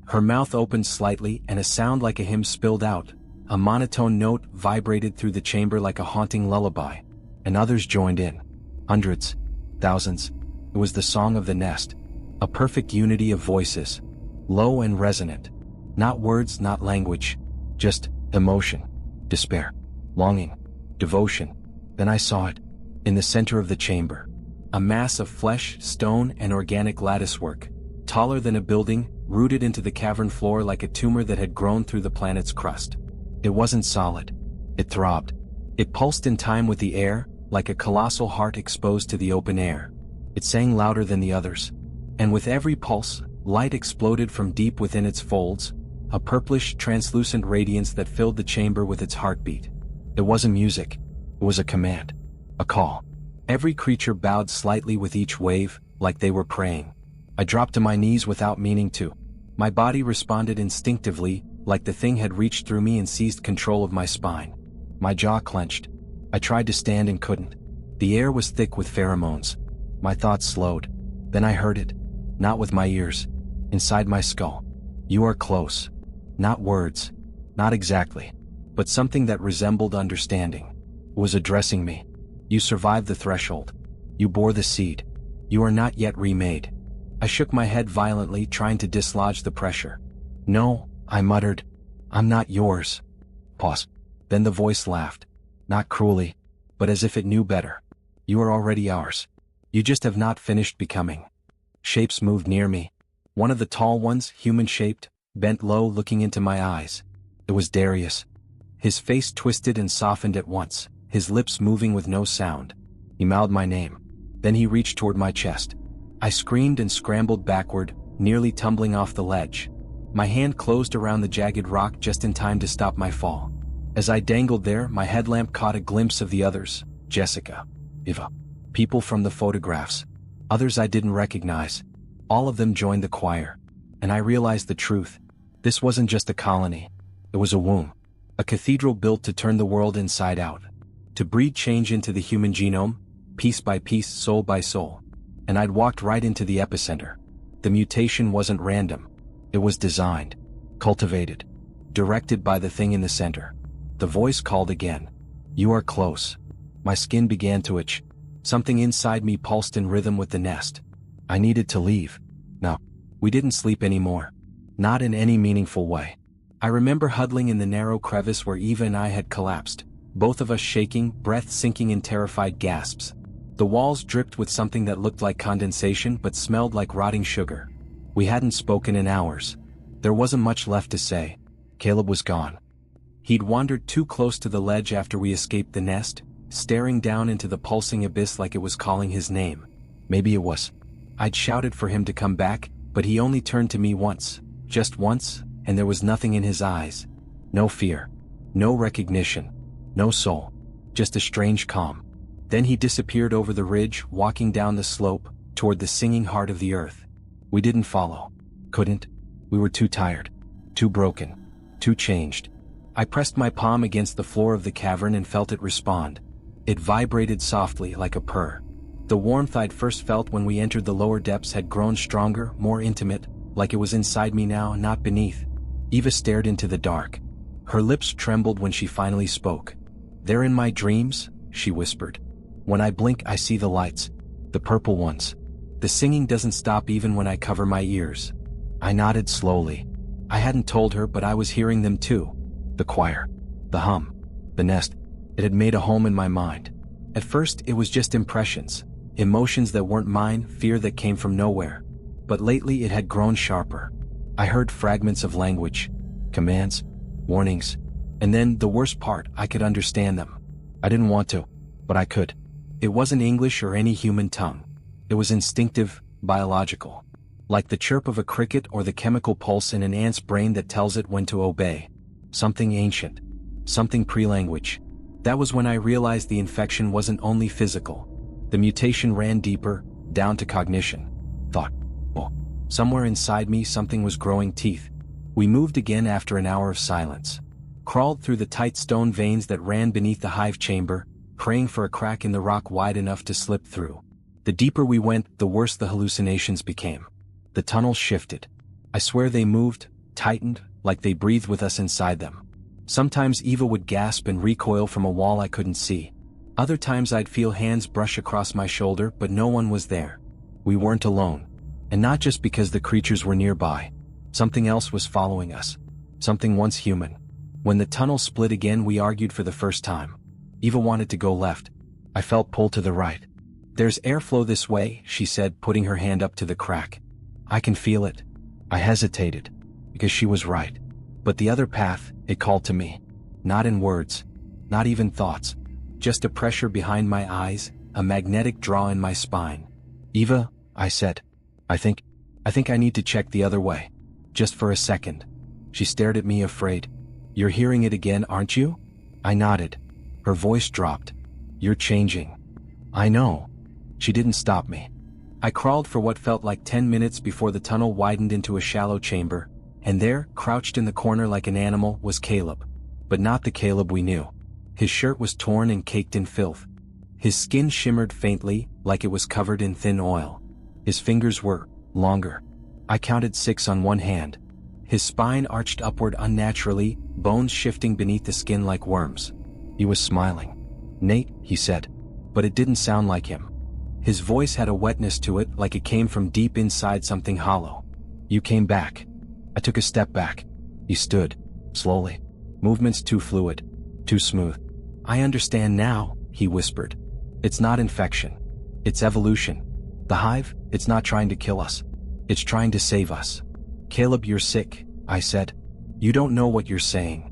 Her mouth opened slightly and a sound like a hymn spilled out. A monotone note vibrated through the chamber like a haunting lullaby. And others joined in. Hundreds. Thousands. It was the song of the nest. A perfect unity of voices. Low and resonant. Not words, not language. Just emotion. Despair. Longing. Devotion. Then I saw it. In the center of the chamber. A mass of flesh, stone, and organic latticework. Taller than a building, rooted into the cavern floor like a tumor that had grown through the planet's crust. It wasn't solid. It throbbed. It pulsed in time with the air, like a colossal heart exposed to the open air. It sang louder than the others. And with every pulse, light exploded from deep within its folds, a purplish, translucent radiance that filled the chamber with its heartbeat. It wasn't music. It was a command. A call. Every creature bowed slightly with each wave, like they were praying. I dropped to my knees without meaning to. My body responded instinctively, like the thing had reached through me and seized control of my spine. My jaw clenched. I tried to stand and couldn't. The air was thick with pheromones. My thoughts slowed. Then I heard it. Not with my ears. Inside my skull. You are close. Not words. Not exactly. But something that resembled understanding. It was addressing me. You survived the threshold. You bore the seed. You are not yet remade. I shook my head violently, trying to dislodge the pressure. No, I muttered. I'm not yours. Pause. Then the voice laughed. Not cruelly, but as if it knew better. You are already ours. You just have not finished becoming. Shapes moved near me. One of the tall ones, human-shaped, bent low looking into my eyes. It was Darius. His face twisted and softened at once, his lips moving with no sound. He mouthed my name. Then he reached toward my chest. I screamed and scrambled backward, nearly tumbling off the ledge. My hand closed around the jagged rock just in time to stop my fall. As I dangled there, my headlamp caught a glimpse of the others. Jessica. Eva. People from the photographs. Others I didn't recognize. All of them joined the choir. And I realized the truth. This wasn't just a colony. It was a womb. A cathedral built to turn the world inside out. To breed change into the human genome, piece by piece, soul by soul. And I'd walked right into the epicenter. The mutation wasn't random. It was designed, cultivated, directed by the thing in the center. The voice called again. You are close. My skin began to itch. Something inside me pulsed in rhythm with the nest. I needed to leave. No, we didn't sleep anymore. Not in any meaningful way. I remember huddling in the narrow crevice where Eva and I had collapsed, both of us shaking, breath sinking in terrified gasps. The walls dripped with something that looked like condensation but smelled like rotting sugar. We hadn't spoken in hours. There wasn't much left to say. Caleb was gone. He'd wandered too close to the ledge after we escaped the nest, staring down into the pulsing abyss like it was calling his name. Maybe it was. I'd shouted for him to come back, but he only turned to me once, just once, and there was nothing in his eyes. No fear. No recognition. No soul. Just a strange calm. Then he disappeared over the ridge, walking down the slope, toward the singing heart of the earth. We didn't follow. Couldn't. We were too tired. Too broken. Too changed. I pressed my palm against the floor of the cavern and felt it respond. It vibrated softly like a purr. The warmth I'd first felt when we entered the lower depths had grown stronger, more intimate, like it was inside me now, not beneath. Eva stared into the dark. Her lips trembled when she finally spoke. "They're in my dreams," she whispered. "When I blink I see the lights. The purple ones. The singing doesn't stop even when I cover my ears." I nodded slowly. I hadn't told her, but I was hearing them too. The choir. The hum. The nest. It had made a home in my mind. At first it was just impressions. Emotions that weren't mine, fear that came from nowhere. But lately it had grown sharper. I heard fragments of language. Commands. Warnings. And then, the worst part, I could understand them. I didn't want to, but I could. It wasn't English or any human tongue. It was instinctive, biological. Like the chirp of a cricket or the chemical pulse in an ant's brain that tells it when to obey. Something ancient. Something pre-language. That was when I realized the infection wasn't only physical. The mutation ran deeper, down to cognition. Thought. Oh. Somewhere inside me something was growing teeth. We moved again after an hour of silence. Crawled through the tight stone veins that ran beneath the hive chamber, praying for a crack in the rock wide enough to slip through. The deeper we went, the worse the hallucinations became. The tunnels shifted. I swear they moved, tightened, like they breathed with us inside them. Sometimes Eva would gasp and recoil from a wall I couldn't see. Other times I'd feel hands brush across my shoulder, but no one was there. We weren't alone. And not just because the creatures were nearby. Something else was following us. Something once human. When the tunnel split again, we argued for the first time. Eva wanted to go left. I felt pulled to the right. "There's airflow this way," she said, putting her hand up to the crack. "I can feel it." I hesitated, because she was right. But the other path, it called to me. Not in words. Not even thoughts. Just a pressure behind my eyes, a magnetic draw in my spine. "Eva," I said. I think I need to check the other way. Just for a second." She stared at me, afraid. "You're hearing it again, aren't you?" I nodded. Her voice dropped. "You're changing." "I know." She didn't stop me. I crawled for what felt like 10 minutes before the tunnel widened into a shallow chamber, and there, crouched in the corner like an animal, was Caleb. But not the Caleb we knew. His shirt was torn and caked in filth. His skin shimmered faintly, like it was covered in thin oil. His fingers were longer. I counted 6 on one hand. His spine arched upward unnaturally, bones shifting beneath the skin like worms. He was smiling. "Nate," he said. But it didn't sound like him. His voice had a wetness to it, like it came from deep inside something hollow. "You came back." I took a step back. He stood, slowly. Movements too fluid, too smooth. "I understand now," he whispered. "It's not infection. It's evolution. The hive, it's not trying to kill us. It's trying to save us." "Caleb, you're sick," I said. "You don't know what you're saying."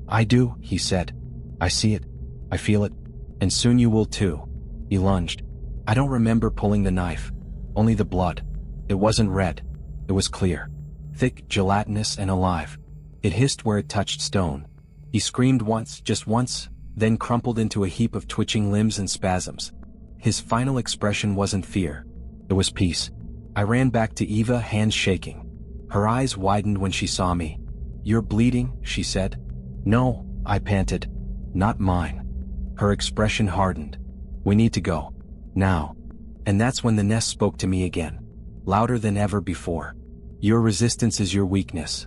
"I do," he said. "I see it. I feel it. And soon you will too." He lunged. I don't remember pulling the knife. Only the blood. It wasn't red. It was clear. Thick, gelatinous, and alive. It hissed where it touched stone. He screamed once, just once, then crumpled into a heap of twitching limbs and spasms. His final expression wasn't fear. It was peace. I ran back to Eva, hands shaking. Her eyes widened when she saw me. "You're bleeding," she said. "No," I panted. "Not mine." Her expression hardened. "We need to go. Now." And that's when the nest spoke to me again. Louder than ever before. "Your resistance is your weakness."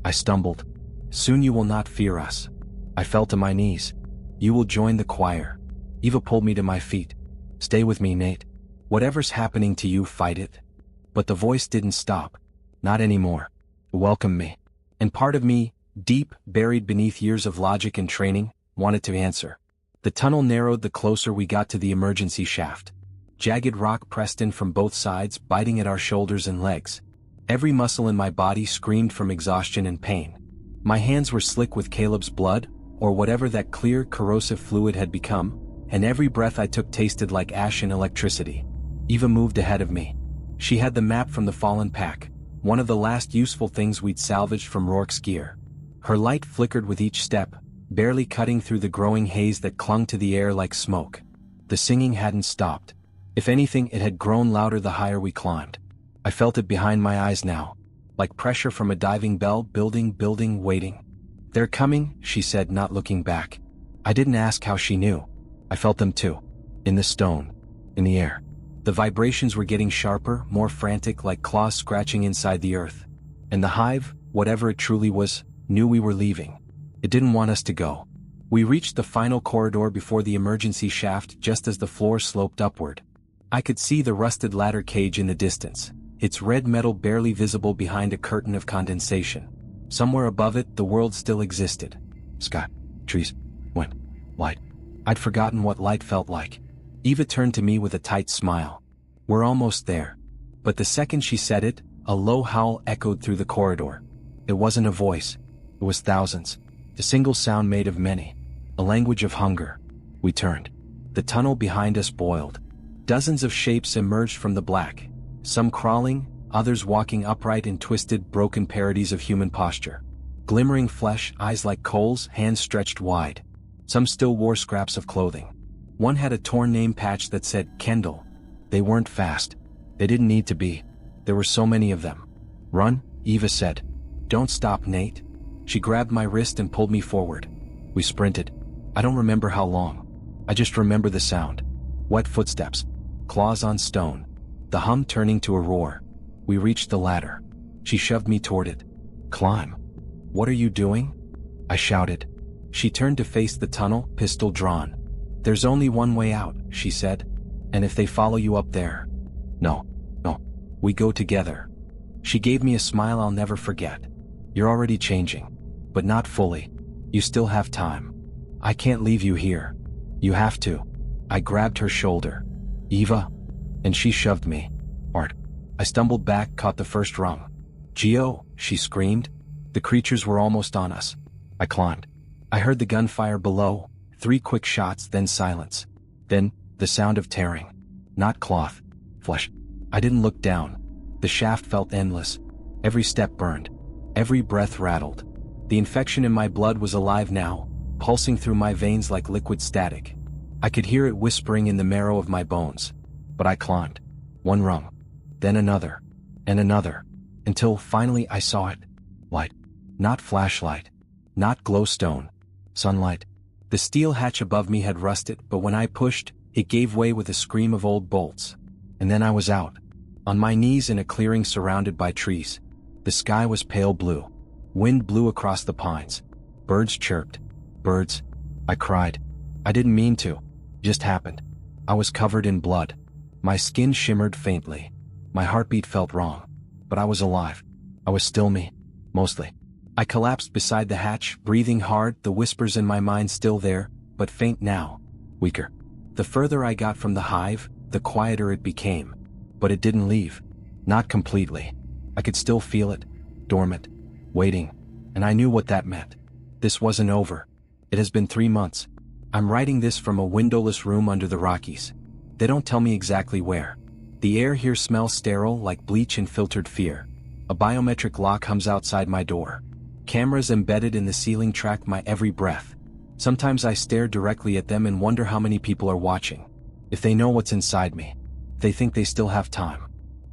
I stumbled. "Soon you will not fear us." I fell to my knees. "You will join the choir." Eva pulled me to my feet. "Stay with me, Nate. Whatever's happening to you, fight it." But the voice didn't stop. Not anymore. Welcome me. And part of me, deep, buried beneath years of logic and training, wanted to answer. The tunnel narrowed the closer we got to the emergency shaft. Jagged rock pressed in from both sides, biting at our shoulders and legs. Every muscle in my body screamed from exhaustion and pain. My hands were slick with Caleb's blood, or whatever that clear, corrosive fluid had become, and every breath I took tasted like ash and electricity. Eva moved ahead of me. She had the map from the fallen pack, one of the last useful things we'd salvaged from Rourke's gear. Her light flickered with each step, barely cutting through the growing haze that clung to the air like smoke. The singing hadn't stopped. If anything, it had grown louder the higher we climbed. I felt it behind my eyes now, like pressure from a diving bell, building, waiting. "They're coming," she said, not looking back. I didn't ask how she knew. I felt them too. In the stone. In the air. The vibrations were getting sharper, more frantic, like claws scratching inside the earth. And the hive, whatever it truly was, knew we were leaving. It didn't want us to go. We reached the final corridor before the emergency shaft just as the floor sloped upward. I could see the rusted ladder cage in the distance, its red metal barely visible behind a curtain of condensation. Somewhere above it, the world still existed. Sky, trees, wind, light. I'd forgotten what light felt like. Eva turned to me with a tight smile. We're almost there. But the second she said it, a low howl echoed through the corridor. It wasn't a voice. It was thousands. A single sound made of many. A language of hunger. We turned. The tunnel behind us boiled. Dozens of shapes emerged from the black. Some crawling, others walking upright in twisted, broken parodies of human posture. Glimmering flesh, eyes like coals, hands stretched wide. Some still wore scraps of clothing. One had a torn name patch that said, Kendall. They weren't fast. They didn't need to be. There were so many of them. Run, Eva said. Don't stop, Nate. She grabbed my wrist and pulled me forward. We sprinted. I don't remember how long. I just remember the sound. Wet footsteps. Claws on stone. The hum turning to a roar. We reached the ladder. She shoved me toward it. Climb. What are you doing? I shouted. She turned to face the tunnel, pistol drawn. There's only one way out, she said. And if they follow you up there. No. We go together. She gave me a smile I'll never forget. You're already changing. But not fully. You still have time. I can't leave you here. You have to. I grabbed her shoulder. Eva. And she shoved me. Art. I stumbled back, caught the first rung. Geo, she screamed. The creatures were almost on us. I climbed. I heard the gunfire below, 3 quick shots, then silence. Then, the sound of tearing. Not cloth. Flesh. I didn't look down. The shaft felt endless. Every step burned. Every breath rattled. The infection in my blood was alive now, pulsing through my veins like liquid static. I could hear it whispering in the marrow of my bones. But I climbed. One rung. Then another. And another. Until finally I saw it. Light. Not flashlight. Not glowstone. Sunlight. The steel hatch above me had rusted, but when I pushed, it gave way with a scream of old bolts. And then I was out. On my knees in a clearing surrounded by trees. The sky was pale blue. Wind blew across the pines. Birds chirped. Birds. I cried. I didn't mean to. Just happened. I was covered in blood. My skin shimmered faintly. My heartbeat felt wrong. But I was alive. I was still me. Mostly. I collapsed beside the hatch, breathing hard, the whispers in my mind still there, but faint now. Weaker. The further I got from the hive, the quieter it became. But it didn't leave. Not completely. I could still feel it. Dormant. Waiting. And I knew what that meant. This wasn't over. It has been 3 months. I'm writing this from a windowless room under the Rockies. They don't tell me exactly where. The air here smells sterile like bleach and filtered fear. A biometric lock hums outside my door. Cameras embedded in the ceiling track my every breath. Sometimes I stare directly at them and wonder how many people are watching. If they know what's inside me. If they think they still have time.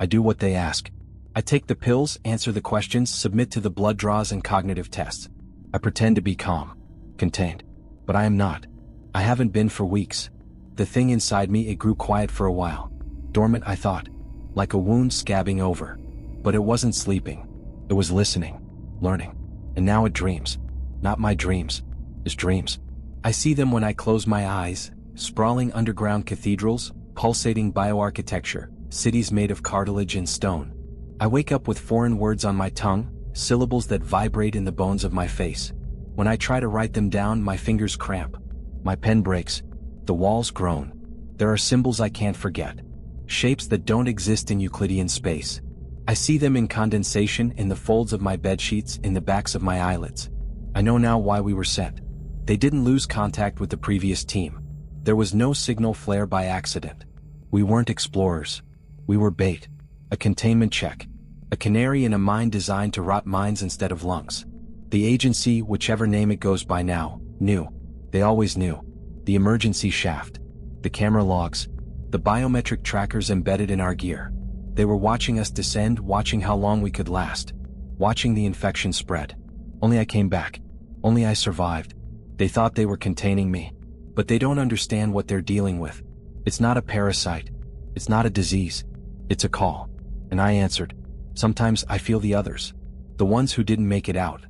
I do what they ask. I take the pills, answer the questions, submit to the blood draws and cognitive tests. I pretend to be calm. Contained. But I am not. I haven't been for weeks. The thing inside me, it grew quiet for a while. Dormant, I thought. Like a wound scabbing over. But it wasn't sleeping. It was listening. Learning. And now it dreams. Not my dreams. It's dreams. I see them when I close my eyes. Sprawling underground cathedrals, pulsating bioarchitecture, cities made of cartilage and stone. I wake up with foreign words on my tongue, syllables that vibrate in the bones of my face. When I try to write them down, my fingers cramp. My pen breaks. The walls groan. There are symbols I can't forget. Shapes that don't exist in Euclidean space. I see them in condensation, in the folds of my bedsheets, in the backs of my eyelids. I know now why we were sent. They didn't lose contact with the previous team. There was no signal flare by accident. We weren't explorers. We were bait. A containment check. A canary in a mine designed to rot minds instead of lungs. The agency, whichever name it goes by now, knew. They always knew. The emergency shaft. The camera logs. The biometric trackers embedded in our gear. They were watching us descend, watching how long we could last. Watching the infection spread. Only I came back. Only I survived. They thought they were containing me. But they don't understand what they're dealing with. It's not a parasite. It's not a disease. It's a call. And I answered. Sometimes I feel the others. The ones who didn't make it out.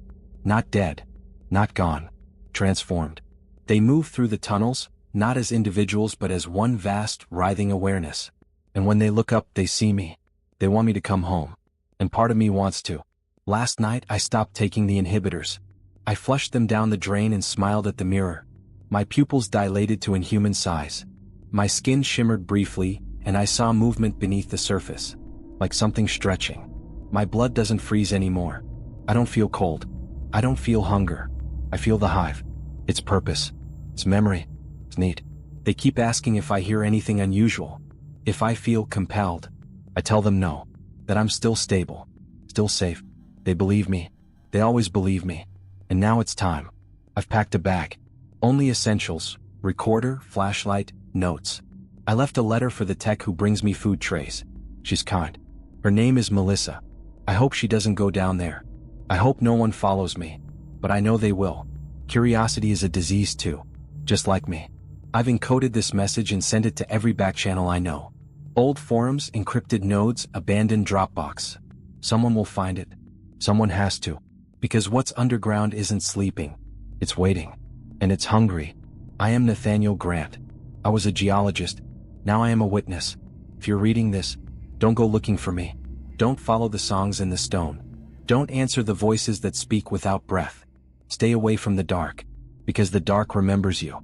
Not dead. Not gone. Transformed. They move through the tunnels, not as individuals but as one vast, writhing awareness. And when they look up, they see me. They want me to come home. And part of me wants to. Last night, I stopped taking the inhibitors. I flushed them down the drain and smiled at the mirror. My pupils dilated to inhuman size. My skin shimmered briefly, and I saw movement beneath the surface. Like something stretching. My blood doesn't freeze anymore. I don't feel cold. I don't feel hunger. I feel the hive. Its purpose. Its memory. It's neat. They keep asking if I hear anything unusual. If I feel compelled. I tell them no. That I'm still stable. Still safe. They believe me. They always believe me. And now it's time. I've packed a bag. Only essentials. Recorder, flashlight, notes. I left a letter for the tech who brings me food trays. She's kind. Her name is Melissa. I hope she doesn't go down there. I hope no one follows me. But I know they will. Curiosity is a disease too. Just like me. I've encoded this message and sent it to every backchannel I know. Old forums, encrypted nodes, abandoned Dropbox. Someone will find it. Someone has to. Because what's underground isn't sleeping. It's waiting. And it's hungry. I am Nathaniel Grant. I was a geologist. Now I am a witness. If you're reading this, don't go looking for me. Don't follow the songs in the stone. Don't answer the voices that speak without breath. Stay away from the dark. Because the dark remembers you.